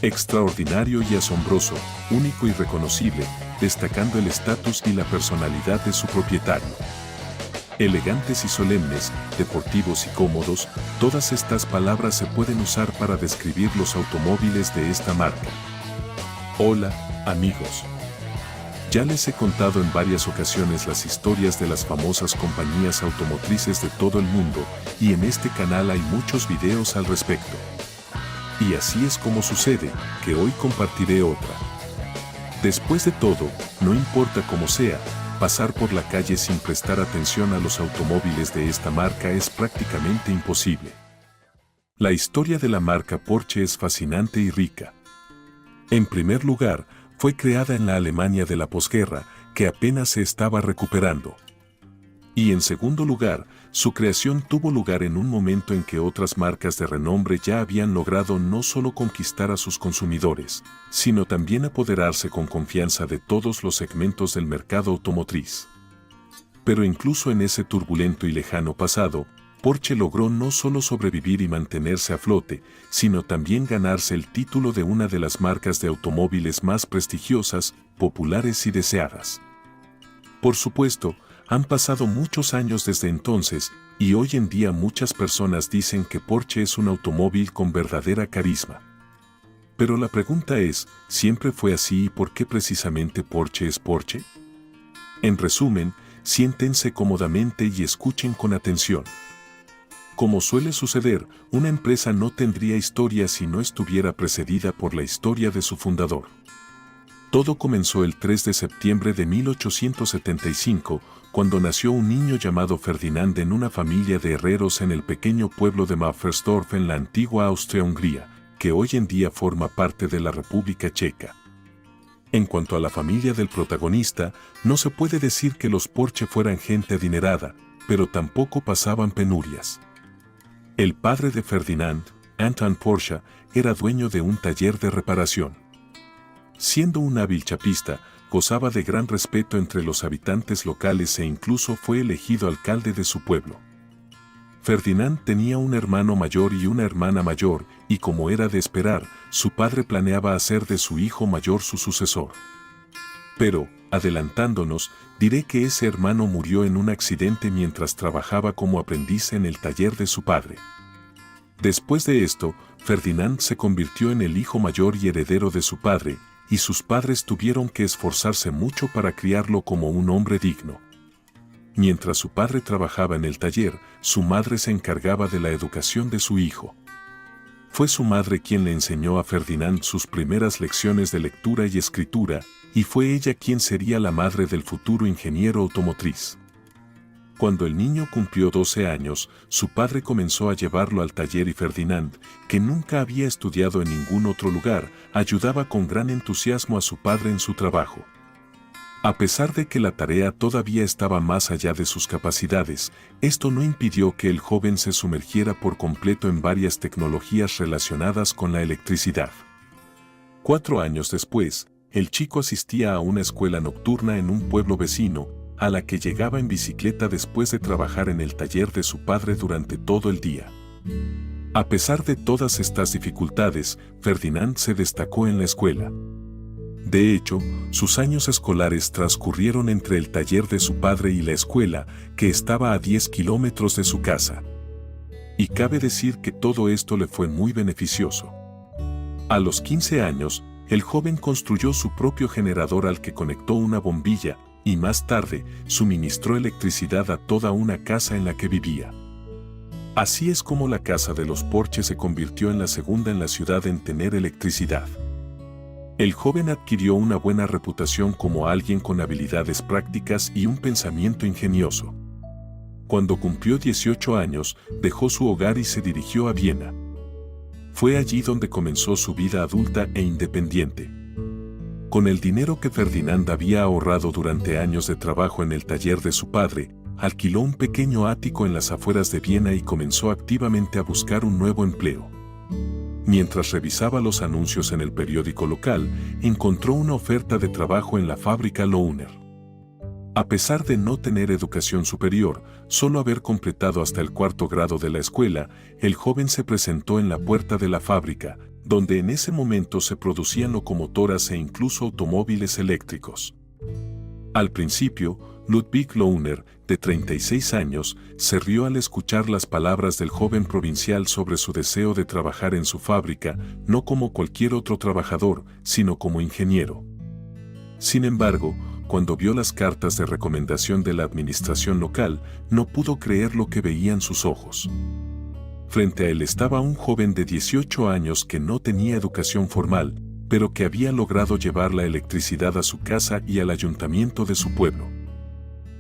Extraordinario y asombroso, único y reconocible, destacando el estatus y la personalidad de su propietario. Elegantes y solemnes, deportivos y cómodos, todas estas palabras se pueden usar para describir los automóviles de esta marca. Hola, amigos. Ya les he contado en varias ocasiones las historias de las famosas compañías automotrices de todo el mundo, y en este canal hay muchos videos al respecto. Y así es como sucede, que hoy compartiré otra. Después de todo, no importa cómo sea, pasar por la calle sin prestar atención a los automóviles de esta marca es prácticamente imposible. La historia de la marca Porsche es fascinante y rica. En primer lugar, fue creada en la Alemania de la posguerra, que apenas se estaba recuperando. Y en segundo lugar, su creación tuvo lugar en un momento en que otras marcas de renombre ya habían logrado no solo conquistar a sus consumidores, sino también apoderarse con confianza de todos los segmentos del mercado automotriz. Pero incluso en ese turbulento y lejano pasado, Porsche logró no solo sobrevivir y mantenerse a flote, sino también ganarse el título de una de las marcas de automóviles más prestigiosas, populares y deseadas. Por supuesto, han pasado muchos años desde entonces, y hoy en día muchas personas dicen que Porsche es un automóvil con verdadera carisma. Pero la pregunta es, ¿siempre fue así y por qué precisamente Porsche es Porsche? En resumen, siéntense cómodamente y escuchen con atención. Como suele suceder, una empresa no tendría historia si no estuviera precedida por la historia de su fundador. Todo comenzó el 3 de septiembre de 1875, cuando nació un niño llamado Ferdinand en una familia de herreros en el pequeño pueblo de Maffersdorf en la antigua Austria-Hungría, que hoy en día forma parte de la República Checa. En cuanto a la familia del protagonista, no se puede decir que los Porsche fueran gente adinerada, pero tampoco pasaban penurias. El padre de Ferdinand, Anton Porsche, era dueño de un taller de reparación. Siendo un hábil chapista, gozaba de gran respeto entre los habitantes locales e incluso fue elegido alcalde de su pueblo. Ferdinand tenía un hermano mayor y una hermana mayor, y como era de esperar, su padre planeaba hacer de su hijo mayor su sucesor. Pero, adelantándonos, diré que ese hermano murió en un accidente mientras trabajaba como aprendiz en el taller de su padre. Después de esto, Ferdinand se convirtió en el hijo mayor y heredero de su padre, y sus padres tuvieron que esforzarse mucho para criarlo como un hombre digno. Mientras su padre trabajaba en el taller, su madre se encargaba de la educación de su hijo. Fue su madre quien le enseñó a Ferdinand sus primeras lecciones de lectura y escritura, y fue ella quien sería la madre del futuro ingeniero automotriz. Cuando el niño cumplió 12 años, su padre comenzó a llevarlo al taller y Ferdinand, que nunca había estudiado en ningún otro lugar, ayudaba con gran entusiasmo a su padre en su trabajo. A pesar de que la tarea todavía estaba más allá de sus capacidades, esto no impidió que el joven se sumergiera por completo en varias tecnologías relacionadas con la electricidad. 4 años después, el chico asistía a una escuela nocturna en un pueblo vecino, a la que llegaba en bicicleta después de trabajar en el taller de su padre durante todo el día. A pesar de todas estas dificultades, Ferdinand se destacó en la escuela. De hecho, sus años escolares transcurrieron entre el taller de su padre y la escuela, que estaba a 10 kilómetros de su casa. Y cabe decir que todo esto le fue muy beneficioso. A los 15 años, el joven construyó su propio generador al que conectó una bombilla, y más tarde, suministró electricidad a toda una casa en la que vivía. Así es como la casa de los Porsche se convirtió en la segunda en la ciudad en tener electricidad. El joven adquirió una buena reputación como alguien con habilidades prácticas y un pensamiento ingenioso. Cuando cumplió 18 años, dejó su hogar y se dirigió a Viena. Fue allí donde comenzó su vida adulta e independiente. Con el dinero que Ferdinand había ahorrado durante años de trabajo en el taller de su padre, alquiló un pequeño ático en las afueras de Viena y comenzó activamente a buscar un nuevo empleo. Mientras revisaba los anuncios en el periódico local, encontró una oferta de trabajo en la fábrica Lohner. A pesar de no tener educación superior, solo haber completado hasta el 4º grado de la escuela, el joven se presentó en la puerta de la fábrica, donde en ese momento se producían locomotoras e incluso automóviles eléctricos. Al principio, Ludwig Lohner, de 36 años, se rió al escuchar las palabras del joven provincial sobre su deseo de trabajar en su fábrica, no como cualquier otro trabajador, sino como ingeniero. Sin embargo, cuando vio las cartas de recomendación de la administración local, no pudo creer lo que veían sus ojos. Frente a él estaba un joven de 18 años que no tenía educación formal, pero que había logrado llevar la electricidad a su casa y al ayuntamiento de su pueblo.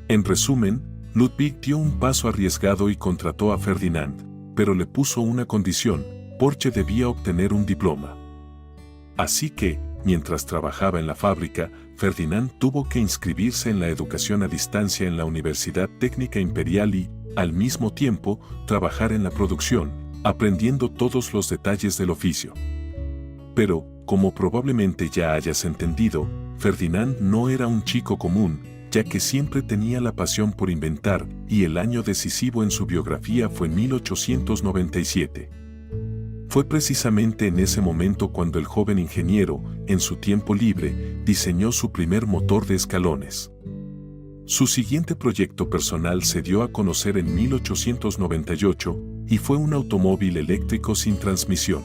En resumen, Ludwig dio un paso arriesgado y contrató a Ferdinand, pero le puso una condición: Porsche debía obtener un diploma. Así que, mientras trabajaba en la fábrica, Ferdinand tuvo que inscribirse en la educación a distancia en la Universidad Técnica Imperial y, al mismo tiempo, trabajar en la producción, aprendiendo todos los detalles del oficio. Pero, como probablemente ya hayas entendido, Ferdinand no era un chico común, ya que siempre tenía la pasión por inventar, y el año decisivo en su biografía fue 1897. Fue precisamente en ese momento cuando el joven ingeniero, en su tiempo libre, diseñó su primer motor de escalones. Su siguiente proyecto personal se dio a conocer en 1898 y fue un automóvil eléctrico sin transmisión.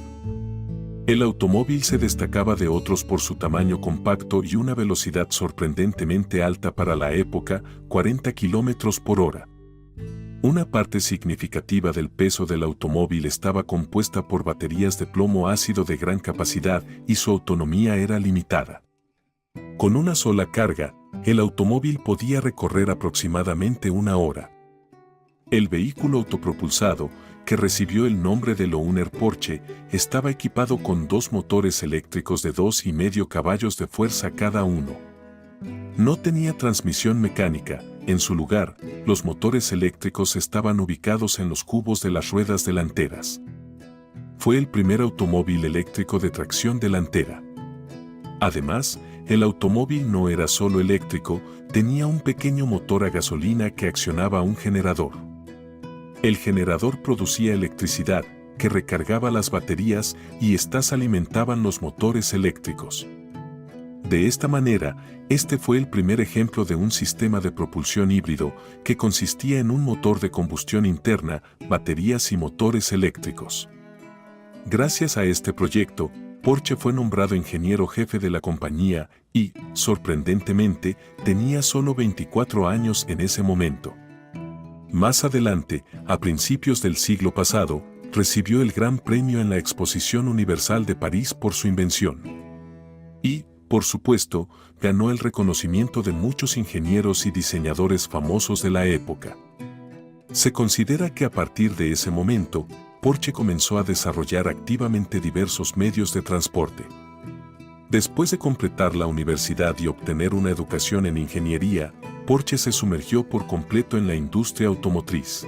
El automóvil se destacaba de otros por su tamaño compacto y una velocidad sorprendentemente alta para la época, 40 km por hora. Una parte significativa del peso del automóvil estaba compuesta por baterías de plomo ácido de gran capacidad y su autonomía era limitada. Con una sola carga, el automóvil podía recorrer aproximadamente una hora. El vehículo autopropulsado, que recibió el nombre de Lohner Porsche, estaba equipado con dos motores eléctricos de 2,5 caballos de fuerza cada uno. No tenía transmisión mecánica. En su lugar, los motores eléctricos estaban ubicados en los cubos de las ruedas delanteras. Fue el primer automóvil eléctrico de tracción delantera. Además, el automóvil no era solo eléctrico, tenía un pequeño motor a gasolina que accionaba un generador. El generador producía electricidad, que recargaba las baterías y éstas alimentaban los motores eléctricos. De esta manera, este fue el primer ejemplo de un sistema de propulsión híbrido que consistía en un motor de combustión interna, baterías y motores eléctricos. Gracias a este proyecto, Porsche fue nombrado ingeniero jefe de la compañía y, sorprendentemente, tenía solo 24 años en ese momento. Más adelante, a principios del siglo pasado, recibió el Gran Premio en la Exposición Universal de París por su invención. Y, por supuesto, ganó el reconocimiento de muchos ingenieros y diseñadores famosos de la época. Se considera que a partir de ese momento, Porsche comenzó a desarrollar activamente diversos medios de transporte. Después de completar la universidad y obtener una educación en ingeniería, Porsche se sumergió por completo en la industria automotriz.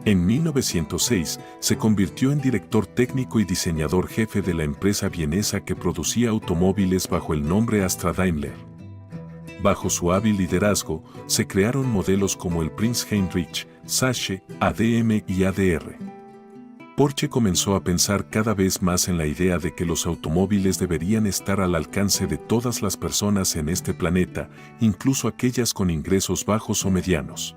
En 1906 se convirtió en director técnico y diseñador jefe de la empresa vienesa que producía automóviles bajo el nombre Astra Daimler. Bajo su hábil liderazgo, se crearon modelos como el Prinz Heinrich, Sache, ADM y ADR. Porsche comenzó a pensar cada vez más en la idea de que los automóviles deberían estar al alcance de todas las personas en este planeta, incluso aquellas con ingresos bajos o medianos.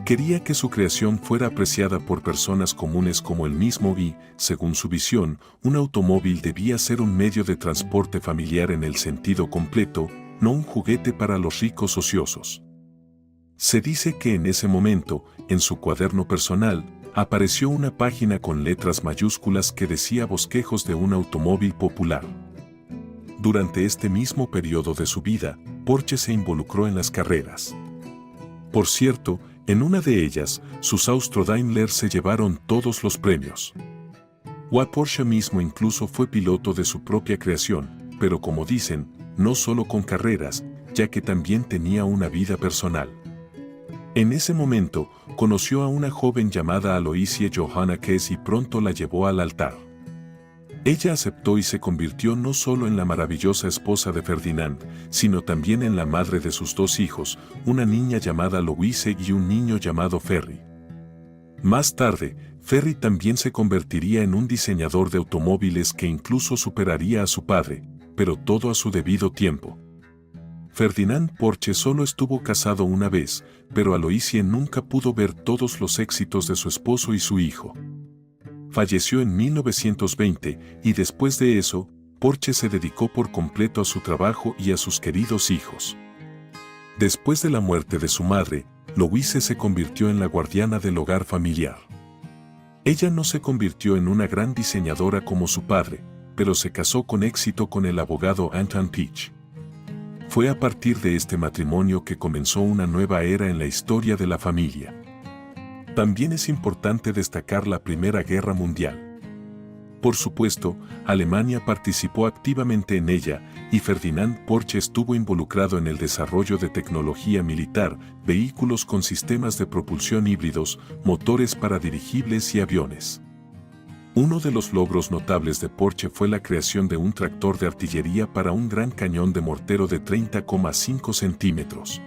Quería que su creación fuera apreciada por personas comunes como él mismo y, según su visión, un automóvil debía ser un medio de transporte familiar en el sentido completo, no un juguete para los ricos ociosos. Se dice que en ese momento, en su cuaderno personal, apareció una página con letras mayúsculas que decía bosquejos de un automóvil popular. Durante este mismo periodo de su vida, Porsche se involucró en las carreras. Por cierto, en una de ellas, sus Austro Daimler se llevaron todos los premios. Porsche mismo incluso fue piloto de su propia creación, pero como dicen, no solo con carreras, ya que también tenía una vida personal. En ese momento, conoció a una joven llamada Aloysia Johanna Kess y pronto la llevó al altar. Ella aceptó y se convirtió no solo en la maravillosa esposa de Ferdinand, sino también en la madre de sus dos hijos, una niña llamada Louise y un niño llamado Ferry. Más tarde, Ferry también se convertiría en un diseñador de automóviles que incluso superaría a su padre, pero todo a su debido tiempo. Ferdinand Porsche solo estuvo casado una vez, pero Aloysia nunca pudo ver todos los éxitos de su esposo y su hijo. Falleció en 1920 y después de eso, Porsche se dedicó por completo a su trabajo y a sus queridos hijos. Después de la muerte de su madre, Louise se convirtió en la guardiana del hogar familiar. Ella no se convirtió en una gran diseñadora como su padre, pero se casó con éxito con el abogado Anton Peach. Fue a partir de este matrimonio que comenzó una nueva era en la historia de la familia. También es importante destacar la Primera Guerra Mundial. Por supuesto, Alemania participó activamente en ella y Ferdinand Porsche estuvo involucrado en el desarrollo de tecnología militar, vehículos con sistemas de propulsión híbridos, motores para dirigibles y aviones. Uno de los logros notables de Porsche fue la creación de un tractor de artillería para un gran cañón de mortero de 30,5 centímetros.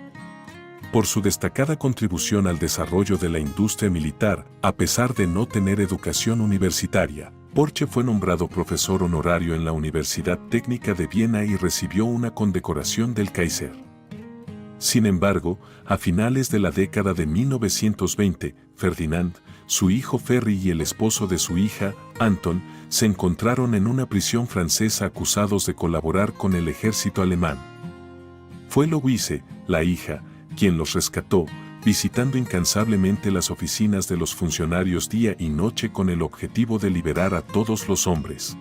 Por su destacada contribución al desarrollo de la industria militar, a pesar de no tener educación universitaria, Porsche fue nombrado profesor honorario en la Universidad Técnica de Viena y recibió una condecoración del Kaiser. Sin embargo, a finales de la década de 1920, Ferdinand, su hijo Ferry y el esposo de su hija, Anton, se encontraron en una prisión francesa acusados de colaborar con el ejército alemán. Fue Louise, la hija, quien los rescató, visitando incansablemente las oficinas de los funcionarios día y noche con el objetivo de liberar a todos los hombres.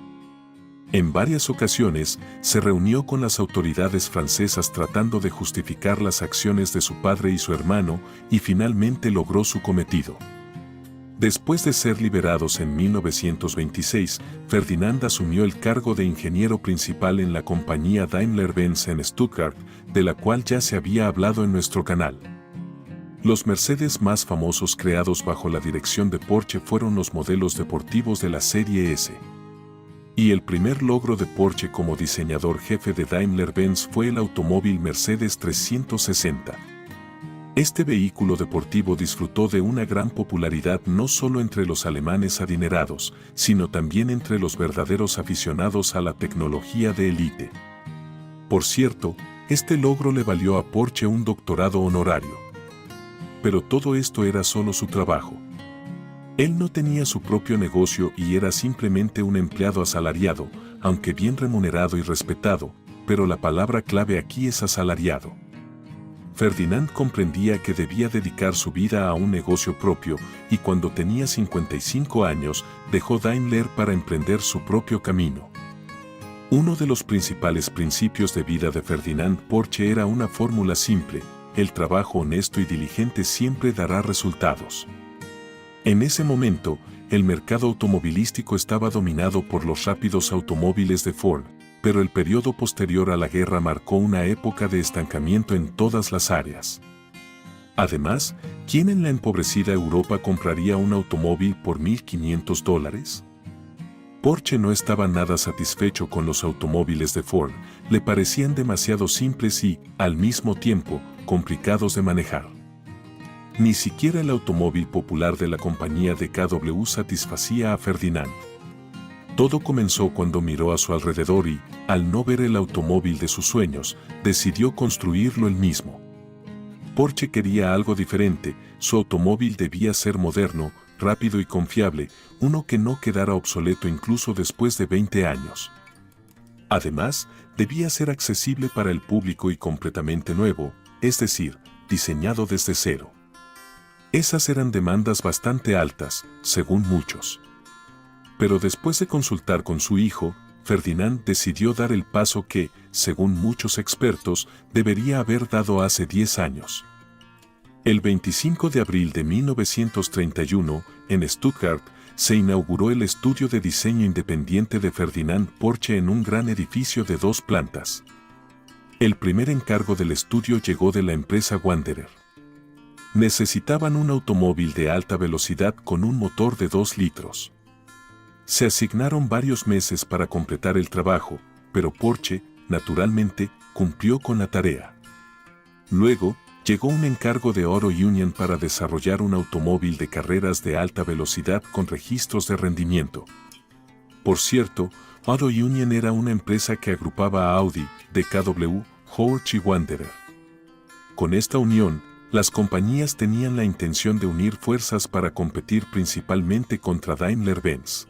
En varias ocasiones, se reunió con las autoridades francesas tratando de justificar las acciones de su padre y su hermano, y finalmente logró su cometido. Después de ser liberados en 1926, Ferdinand asumió el cargo de ingeniero principal en la compañía Daimler-Benz en Stuttgart, de la cual ya se había hablado en nuestro canal. Los Mercedes más famosos creados bajo la dirección de Porsche fueron los modelos deportivos de la serie S. Y el primer logro de Porsche como diseñador jefe de Daimler-Benz fue el automóvil Mercedes 360. Este vehículo deportivo disfrutó de una gran popularidad no solo entre los alemanes adinerados, sino también entre los verdaderos aficionados a la tecnología de élite. Por cierto, este logro le valió a Porsche un doctorado honorario. Pero todo esto era solo su trabajo. Él no tenía su propio negocio y era simplemente un empleado asalariado, aunque bien remunerado y respetado, pero la palabra clave aquí es asalariado. Ferdinand comprendía que debía dedicar su vida a un negocio propio y cuando tenía 55 años dejó Daimler para emprender su propio camino. Uno de los principales principios de vida de Ferdinand Porsche era una fórmula simple: el trabajo honesto y diligente siempre dará resultados. En ese momento, el mercado automovilístico estaba dominado por los rápidos automóviles de Ford, pero el periodo posterior a la guerra marcó una época de estancamiento en todas las áreas. Además, ¿quién en la empobrecida Europa compraría un automóvil por $1.500? Porsche no estaba nada satisfecho con los automóviles de Ford, le parecían demasiado simples y, al mismo tiempo, complicados de manejar. Ni siquiera el automóvil popular de la compañía DKW satisfacía a Ferdinand. Todo comenzó cuando miró a su alrededor y, al no ver el automóvil de sus sueños, decidió construirlo él mismo. Porsche quería algo diferente, su automóvil debía ser moderno, rápido y confiable, uno que no quedara obsoleto incluso después de 20 años. Además, debía ser accesible para el público y completamente nuevo, es decir, diseñado desde cero. Esas eran demandas bastante altas, según muchos. Pero después de consultar con su hijo, Ferdinand decidió dar el paso que, según muchos expertos, debería haber dado hace 10 años. El 25 de abril de 1931, en Stuttgart, se inauguró el estudio de diseño independiente de Ferdinand Porsche en un gran edificio de 2 plantas. El primer encargo del estudio llegó de la empresa Wanderer. Necesitaban un automóvil de alta velocidad con un motor de 2 litros. Se asignaron varios meses para completar el trabajo, pero Porsche, naturalmente, cumplió con la tarea. Luego, llegó un encargo de Auto Union para desarrollar un automóvil de carreras de alta velocidad con registros de rendimiento. Por cierto, Auto Union era una empresa que agrupaba a Audi, DKW, Porsche y Wanderer. Con esta unión, las compañías tenían la intención de unir fuerzas para competir principalmente contra Daimler-Benz.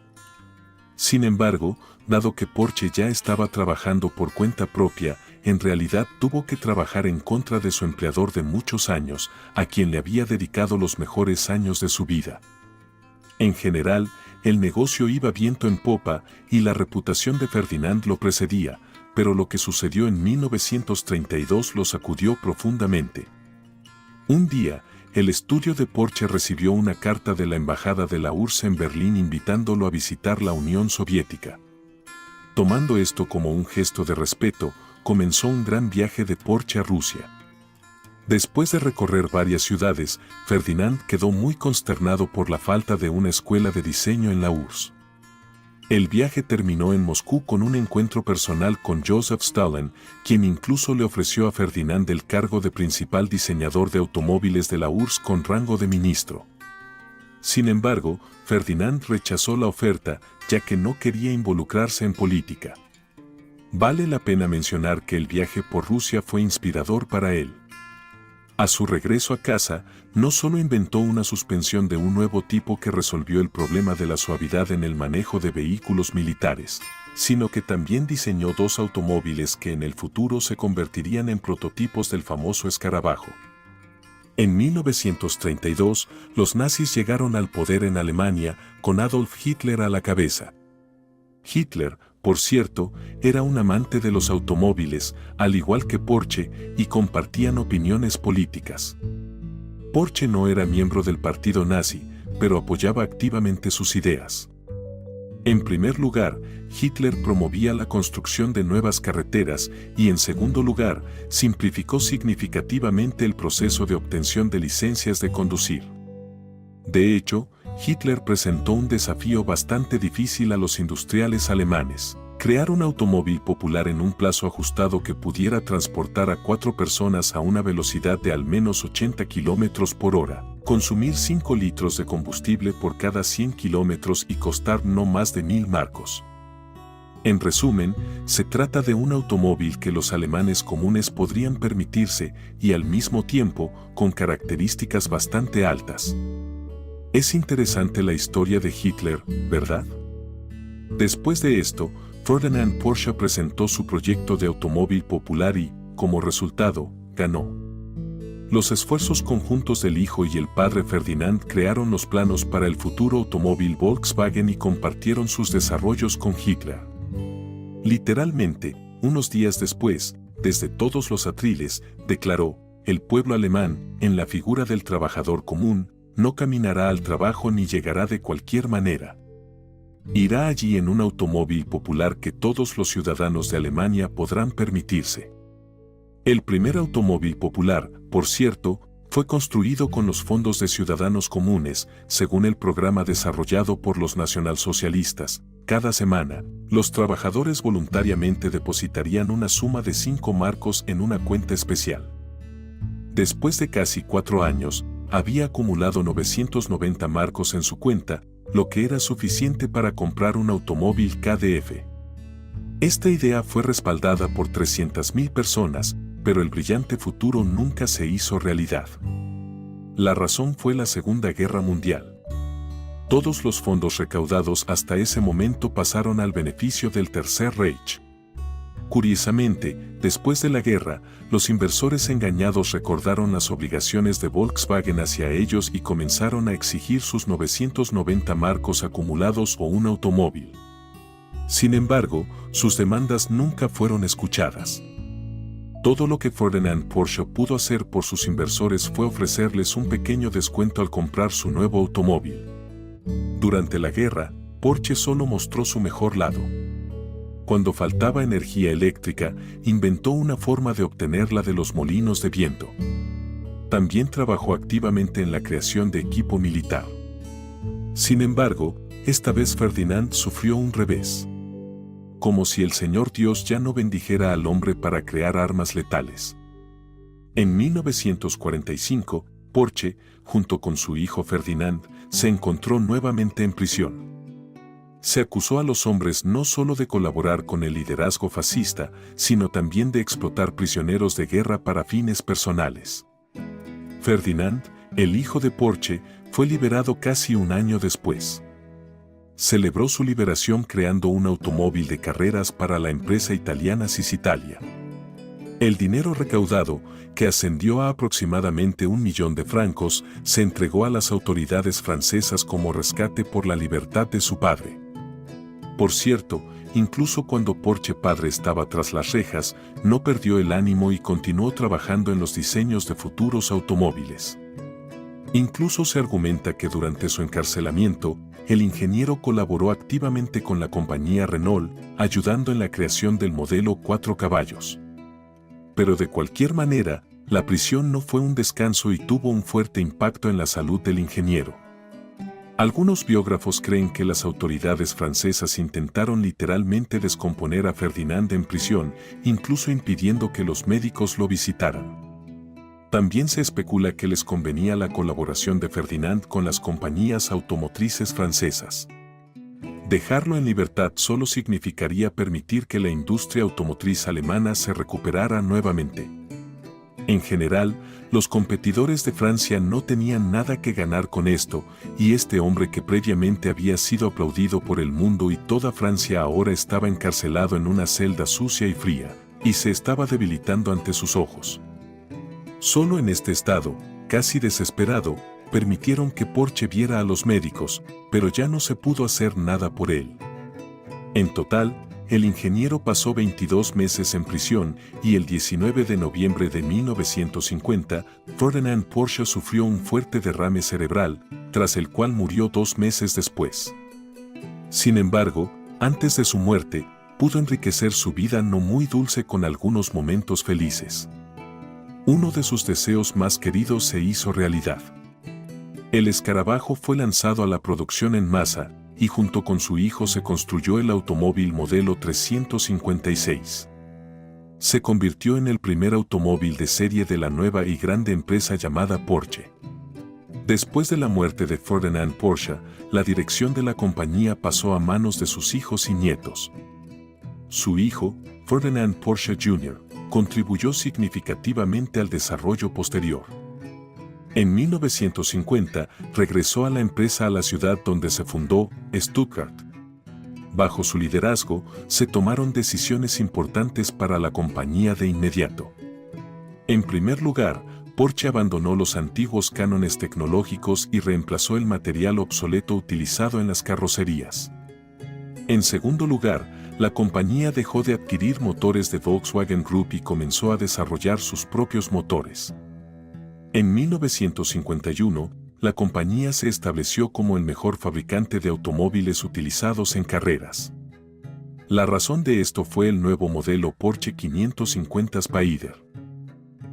Sin embargo, dado que Porsche ya estaba trabajando por cuenta propia, en realidad tuvo que trabajar en contra de su empleador de muchos años, a quien le había dedicado los mejores años de su vida. En general, el negocio iba viento en popa y la reputación de Ferdinand lo precedía, pero lo que sucedió en 1932 lo sacudió profundamente. Un día, el estudio de Porsche recibió una carta de la embajada de la URSS en Berlín invitándolo a visitar la Unión Soviética. Tomando esto como un gesto de respeto, comenzó un gran viaje de Porsche a Rusia. Después de recorrer varias ciudades, Ferdinand quedó muy consternado por la falta de una escuela de diseño en la URSS. El viaje terminó en Moscú con un encuentro personal con Joseph Stalin, quien incluso le ofreció a Ferdinand el cargo de principal diseñador de automóviles de la URSS con rango de ministro. Sin embargo, Ferdinand rechazó la oferta, ya que no quería involucrarse en política. Vale la pena mencionar que el viaje por Rusia fue inspirador para él. A su regreso a casa, no solo inventó una suspensión de un nuevo tipo que resolvió el problema de la suavidad en el manejo de vehículos militares, sino que también diseñó dos automóviles que en el futuro se convertirían en prototipos del famoso escarabajo. En 1932, los nazis llegaron al poder en Alemania, con Adolf Hitler a la cabeza. Hitler, por cierto, era un amante de los automóviles, al igual que Porsche, y compartían opiniones políticas. Porsche no era miembro del partido nazi, pero apoyaba activamente sus ideas. En primer lugar, Hitler promovía la construcción de nuevas carreteras y en segundo lugar, simplificó significativamente el proceso de obtención de licencias de conducir. De hecho, Hitler presentó un desafío bastante difícil a los industriales alemanes: crear un automóvil popular en un plazo ajustado que pudiera transportar a 4 personas a una velocidad de al menos 80 km por hora, consumir 5 litros de combustible por cada 100 kilómetros y costar no más de 1.000 marcos. En resumen, se trata de un automóvil que los alemanes comunes podrían permitirse y al mismo tiempo con características bastante altas. Es interesante la historia de Hitler, ¿verdad? Después de esto, Ferdinand Porsche presentó su proyecto de automóvil popular y, como resultado, ganó. Los esfuerzos conjuntos del hijo y el padre Ferdinand crearon los planos para el futuro automóvil Volkswagen y compartieron sus desarrollos con Hitler. Literalmente, unos días después, desde todos los atriles, declaró: el pueblo alemán, en la figura del trabajador común, no caminará al trabajo ni llegará de cualquier manera. Irá allí en un automóvil popular que todos los ciudadanos de Alemania podrán permitirse. El primer automóvil popular, por cierto, fue construido con los fondos de ciudadanos comunes, según el programa desarrollado por los nacionalsocialistas. Cada semana, los trabajadores voluntariamente depositarían una suma de 5 marcos en una cuenta especial. Después de casi 4 años, había acumulado 990 marcos en su cuenta, lo que era suficiente para comprar un automóvil KDF. Esta idea fue respaldada por 300.000 personas, pero el brillante futuro nunca se hizo realidad. La razón fue la Segunda Guerra Mundial. Todos los fondos recaudados hasta ese momento pasaron al beneficio del Tercer Reich. Curiosamente, después de la guerra, los inversores engañados recordaron las obligaciones de Volkswagen hacia ellos y comenzaron a exigir sus 990 marcos acumulados o un automóvil. Sin embargo, sus demandas nunca fueron escuchadas. Todo lo que Ferdinand Porsche pudo hacer por sus inversores fue ofrecerles un pequeño descuento al comprar su nuevo automóvil. Durante la guerra, Porsche solo mostró su mejor lado. Cuando faltaba energía eléctrica, inventó una forma de obtenerla de los molinos de viento. También trabajó activamente en la creación de equipo militar. Sin embargo, esta vez Ferdinand sufrió un revés. Como si el Señor Dios ya no bendijera al hombre para crear armas letales. En 1945, Porsche, junto con su hijo Ferdinand, se encontró nuevamente en prisión. Se acusó a los hombres no solo de colaborar con el liderazgo fascista, sino también de explotar prisioneros de guerra para fines personales. Ferdinand, el hijo de Porsche, fue liberado casi un año después. Celebró su liberación creando un automóvil de carreras para la empresa italiana Cisitalia. El dinero recaudado, que ascendió a aproximadamente 1.000.000 de francos, se entregó a las autoridades francesas como rescate por la libertad de su padre. Por cierto, incluso cuando Porsche padre estaba tras las rejas, no perdió el ánimo y continuó trabajando en los diseños de futuros automóviles. Incluso se argumenta que durante su encarcelamiento, el ingeniero colaboró activamente con la compañía Renault, ayudando en la creación del modelo 4 caballos. Pero de cualquier manera, la prisión no fue un descanso y tuvo un fuerte impacto en la salud del ingeniero. Algunos biógrafos creen que las autoridades francesas intentaron literalmente descomponer a Ferdinand en prisión, incluso impidiendo que los médicos lo visitaran. También se especula que les convenía la colaboración de Ferdinand con las compañías automotrices francesas. Dejarlo en libertad solo significaría permitir que la industria automotriz alemana se recuperara nuevamente. En general, los competidores de Francia no tenían nada que ganar con esto, y este hombre que previamente había sido aplaudido por el mundo y toda Francia ahora estaba encarcelado en una celda sucia y fría, y se estaba debilitando ante sus ojos. Solo en este estado, casi desesperado, permitieron que Porsche viera a los médicos, pero ya no se pudo hacer nada por él. En total, el ingeniero pasó 22 meses en prisión y el 19 de noviembre de 1950, Ferdinand Porsche sufrió un fuerte derrame cerebral, tras el cual murió 2 meses después. Sin embargo, antes de su muerte, pudo enriquecer su vida no muy dulce con algunos momentos felices. Uno de sus deseos más queridos se hizo realidad. El escarabajo fue lanzado a la producción en masa, y junto con su hijo se construyó el automóvil modelo 356. Se convirtió en el primer automóvil de serie de la nueva y grande empresa llamada Porsche. Después de la muerte de Ferdinand Porsche, la dirección de la compañía pasó a manos de sus hijos y nietos. Su hijo, Ferdinand Porsche Jr., contribuyó significativamente al desarrollo posterior. En 1950, regresó a la empresa a la ciudad donde se fundó, Stuttgart. Bajo su liderazgo, se tomaron decisiones importantes para la compañía de inmediato. En primer lugar, Porsche abandonó los antiguos cánones tecnológicos y reemplazó el material obsoleto utilizado en las carrocerías. En segundo lugar, la compañía dejó de adquirir motores de Volkswagen Group y comenzó a desarrollar sus propios motores. En 1951, la compañía se estableció como el mejor fabricante de automóviles utilizados en carreras. La razón de esto fue el nuevo modelo Porsche 550 Spyder.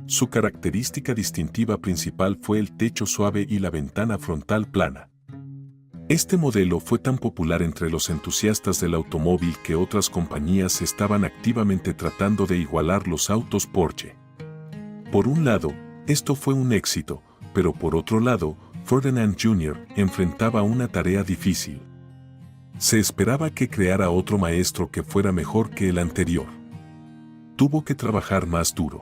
Su característica distintiva principal fue el techo suave y la ventana frontal plana. Este modelo fue tan popular entre los entusiastas del automóvil que otras compañías estaban activamente tratando de igualar los autos Porsche. Por un lado, esto fue un éxito, pero por otro lado, Ferdinand Jr. enfrentaba una tarea difícil. Se esperaba que creara otro maestro que fuera mejor que el anterior. Tuvo que trabajar más duro.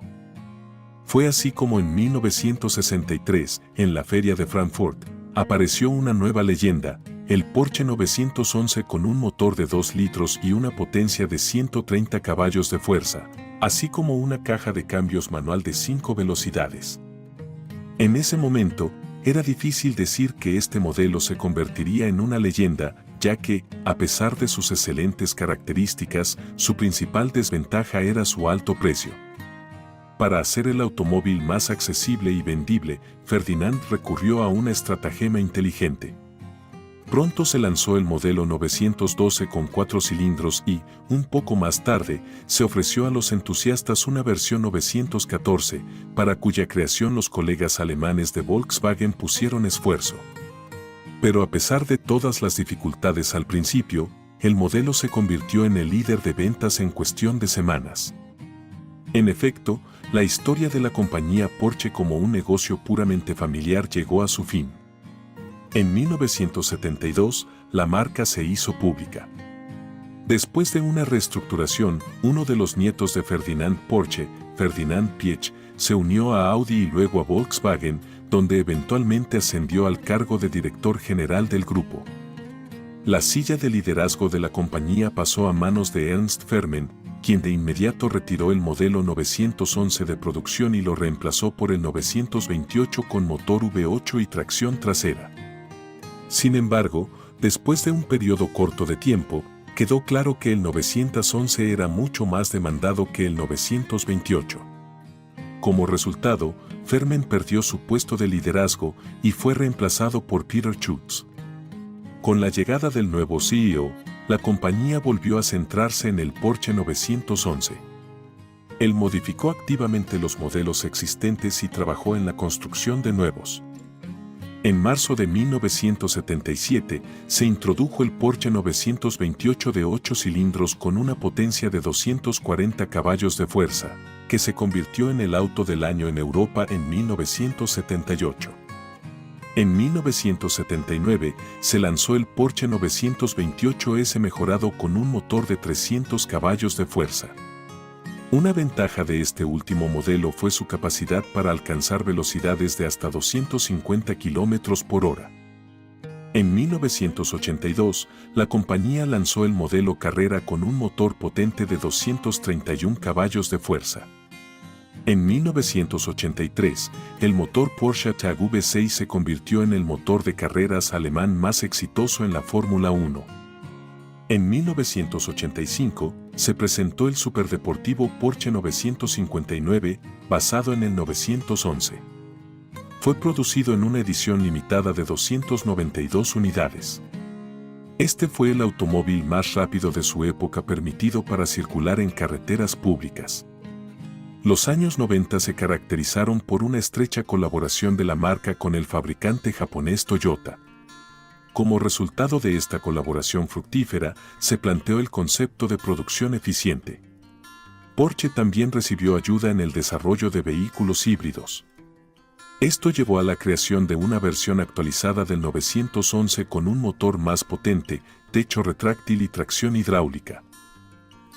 Fue así como en 1963, en la Feria de Frankfurt, apareció una nueva leyenda, el Porsche 911 con un motor de 2 litros y una potencia de 130 caballos de fuerza, así como una caja de cambios manual de 5 velocidades. En ese momento, era difícil decir que este modelo se convertiría en una leyenda, ya que, a pesar de sus excelentes características, su principal desventaja era su alto precio. Para hacer el automóvil más accesible y vendible, Ferdinand recurrió a una estratagema inteligente. Pronto se lanzó el modelo 912 con 4 cilindros y, un poco más tarde, se ofreció a los entusiastas una versión 914, para cuya creación los colegas alemanes de Volkswagen pusieron esfuerzo. Pero a pesar de todas las dificultades al principio, el modelo se convirtió en el líder de ventas en cuestión de semanas. En efecto, la historia de la compañía Porsche como un negocio puramente familiar llegó a su fin. En 1972, la marca se hizo pública. Después de una reestructuración, uno de los nietos de Ferdinand Porsche, Ferdinand Piëch, se unió a Audi y luego a Volkswagen, donde eventualmente ascendió al cargo de director general del grupo. La silla de liderazgo de la compañía pasó a manos de Ernst Fermen, quien de inmediato retiró el modelo 911 de producción y lo reemplazó por el 928 con motor V8 y tracción trasera. Sin embargo, después de un periodo corto de tiempo, quedó claro que el 911 era mucho más demandado que el 928. Como resultado, Fermen perdió su puesto de liderazgo y fue reemplazado por Peter Schutz. Con la llegada del nuevo CEO, la compañía volvió a centrarse en el Porsche 911. Él modificó activamente los modelos existentes y trabajó en la construcción de nuevos. En marzo de 1977, se introdujo el Porsche 928 de 8 cilindros con una potencia de 240 caballos de fuerza, que se convirtió en el auto del año en Europa en 1978. En 1979, se lanzó el Porsche 928S mejorado con un motor de 300 caballos de fuerza. Una ventaja de este último modelo fue su capacidad para alcanzar velocidades de hasta 250 km por hora. En 1982, la compañía lanzó el modelo Carrera con un motor potente de 231 caballos de fuerza. En 1983, el motor Porsche Tag V6 se convirtió en el motor de carreras alemán más exitoso en la Fórmula 1. En 1985, se presentó el superdeportivo Porsche 959, basado en el 911. Fue producido en una edición limitada de 292 unidades. Este fue el automóvil más rápido de su época permitido para circular en carreteras públicas. Los años 90 se caracterizaron por una estrecha colaboración de la marca con el fabricante japonés Toyota. Como resultado de esta colaboración fructífera, se planteó el concepto de producción eficiente. Porsche también recibió ayuda en el desarrollo de vehículos híbridos. Esto llevó a la creación de una versión actualizada del 911 con un motor más potente, techo retráctil y tracción hidráulica.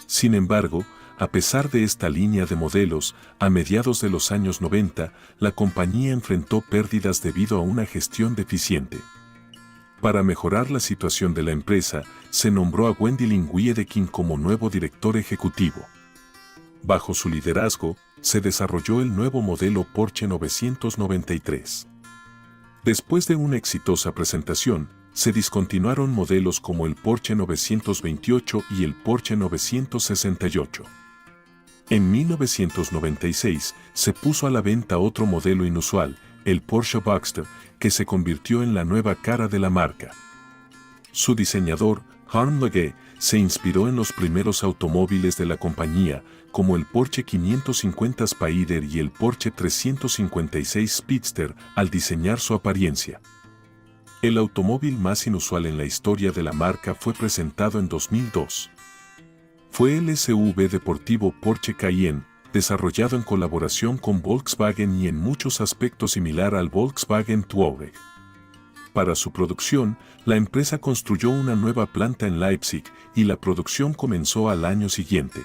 Sin embargo, a pesar de esta línea de modelos, a mediados de los años 90, la compañía enfrentó pérdidas debido a una gestión deficiente. Para mejorar la situación de la empresa, se nombró a Wendelin Wiedeking como nuevo director ejecutivo. Bajo su liderazgo, se desarrolló el nuevo modelo Porsche 993. Después de una exitosa presentación, se discontinuaron modelos como el Porsche 928 y el Porsche 968. En 1996, se puso a la venta otro modelo inusual, el Porsche Boxster, que se convirtió en la nueva cara de la marca. Su diseñador, Harm Legge, se inspiró en los primeros automóviles de la compañía, como el Porsche 550 Spider y el Porsche 356 Speedster, al diseñar su apariencia. El automóvil más inusual en la historia de la marca fue presentado en 2002. Fue el SUV deportivo Porsche Cayenne, desarrollado en colaboración con Volkswagen y en muchos aspectos similar al Volkswagen Touareg. Para su producción, la empresa construyó una nueva planta en Leipzig y la producción comenzó al año siguiente.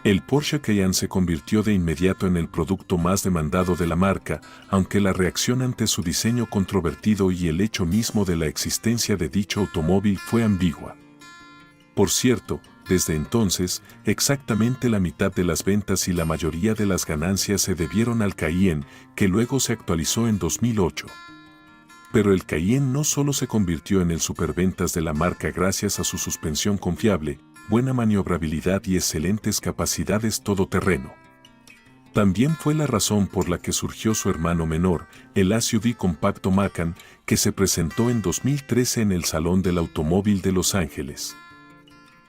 El Porsche Cayenne se convirtió de inmediato en el producto más demandado de la marca, aunque la reacción ante su diseño controvertido y el hecho mismo de la existencia de dicho automóvil fue ambigua. Por cierto, desde entonces, exactamente la mitad de las ventas y la mayoría de las ganancias se debieron al Cayenne, que luego se actualizó en 2008. Pero el Cayenne no solo se convirtió en el superventas de la marca gracias a su suspensión confiable, buena maniobrabilidad y excelentes capacidades todoterreno. También fue la razón por la que surgió su hermano menor, el SUV compacto Macan, que se presentó en 2013 en el Salón del Automóvil de Los Ángeles.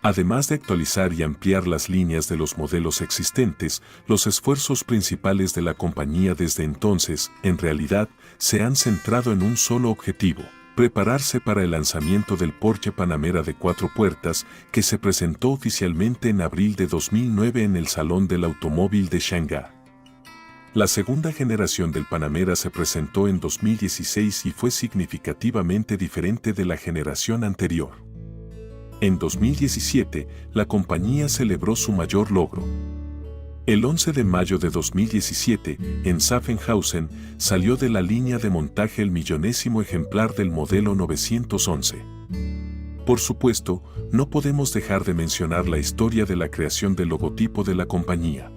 Además de actualizar y ampliar las líneas de los modelos existentes, los esfuerzos principales de la compañía desde entonces, en realidad, se han centrado en un solo objetivo: prepararse para el lanzamiento del Porsche Panamera de 4 puertas, que se presentó oficialmente en abril de 2009 en el Salón del Automóvil de Shanghái. La segunda generación del Panamera se presentó en 2016 y fue significativamente diferente de la generación anterior. En 2017, la compañía celebró su mayor logro. El 11 de mayo de 2017, en Sachsenhausen, salió de la línea de montaje el millonésimo ejemplar del modelo 911. Por supuesto, no podemos dejar de mencionar la historia de la creación del logotipo de la compañía.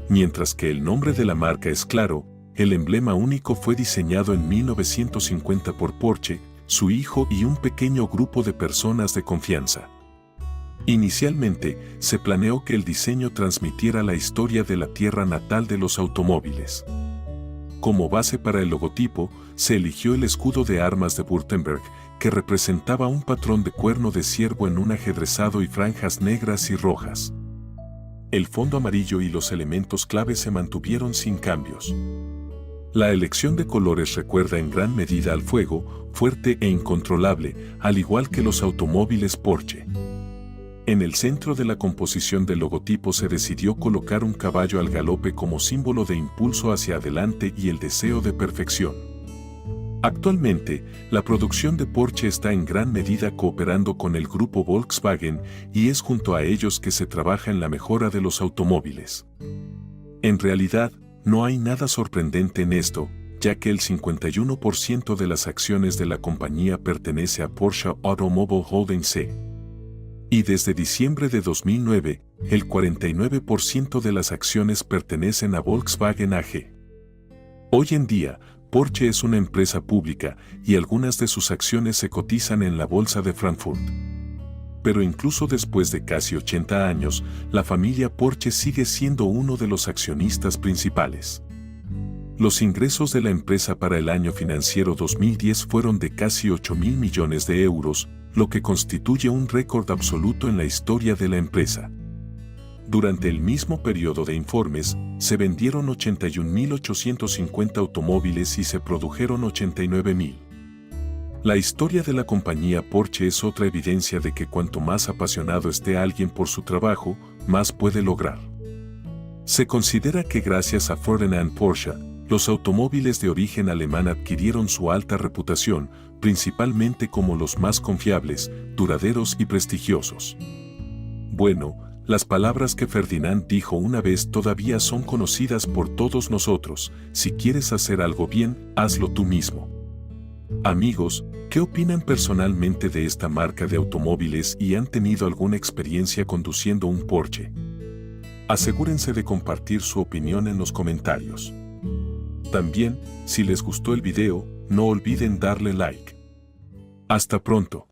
Mientras que el nombre de la marca es claro, el emblema único fue diseñado en 1950 por Porsche, su hijo y un pequeño grupo de personas de confianza. Inicialmente, se planeó que el diseño transmitiera la historia de la tierra natal de los automóviles. Como base para el logotipo, se eligió el escudo de armas de Württemberg, que representaba un patrón de cuerno de ciervo en un ajedrezado y franjas negras y rojas. El fondo amarillo y los elementos clave se mantuvieron sin cambios. La elección de colores recuerda en gran medida al fuego, fuerte e incontrolable, al igual que los automóviles Porsche. En el centro de la composición del logotipo se decidió colocar un caballo al galope como símbolo de impulso hacia adelante y el deseo de perfección. Actualmente, la producción de Porsche está en gran medida cooperando con el grupo Volkswagen y es junto a ellos que se trabaja en la mejora de los automóviles. En realidad, no hay nada sorprendente en esto, ya que el 51% de las acciones de la compañía pertenece a Porsche Automobile Holding C. Y desde diciembre de 2009, el 49% de las acciones pertenecen a Volkswagen AG. Hoy en día, Porsche es una empresa pública y algunas de sus acciones se cotizan en la Bolsa de Frankfurt. Pero incluso después de casi 80 años, la familia Porsche sigue siendo uno de los accionistas principales. Los ingresos de la empresa para el año financiero 2010 fueron de casi 8.000 millones de euros, lo que constituye un récord absoluto en la historia de la empresa. Durante el mismo periodo de informes, se vendieron 81.850 automóviles y se produjeron 89.000. La historia de la compañía Porsche es otra evidencia de que cuanto más apasionado esté alguien por su trabajo, más puede lograr. Se considera que gracias a Ferdinand Porsche, los automóviles de origen alemán adquirieron su alta reputación, principalmente como los más confiables, duraderos y prestigiosos. Bueno, las palabras que Ferdinand dijo una vez todavía son conocidas por todos nosotros: si quieres hacer algo bien, hazlo tú mismo. Amigos, ¿qué opinan personalmente de esta marca de automóviles y han tenido alguna experiencia conduciendo un Porsche? Asegúrense de compartir su opinión en los comentarios. También, si les gustó el video, no olviden darle like. Hasta pronto.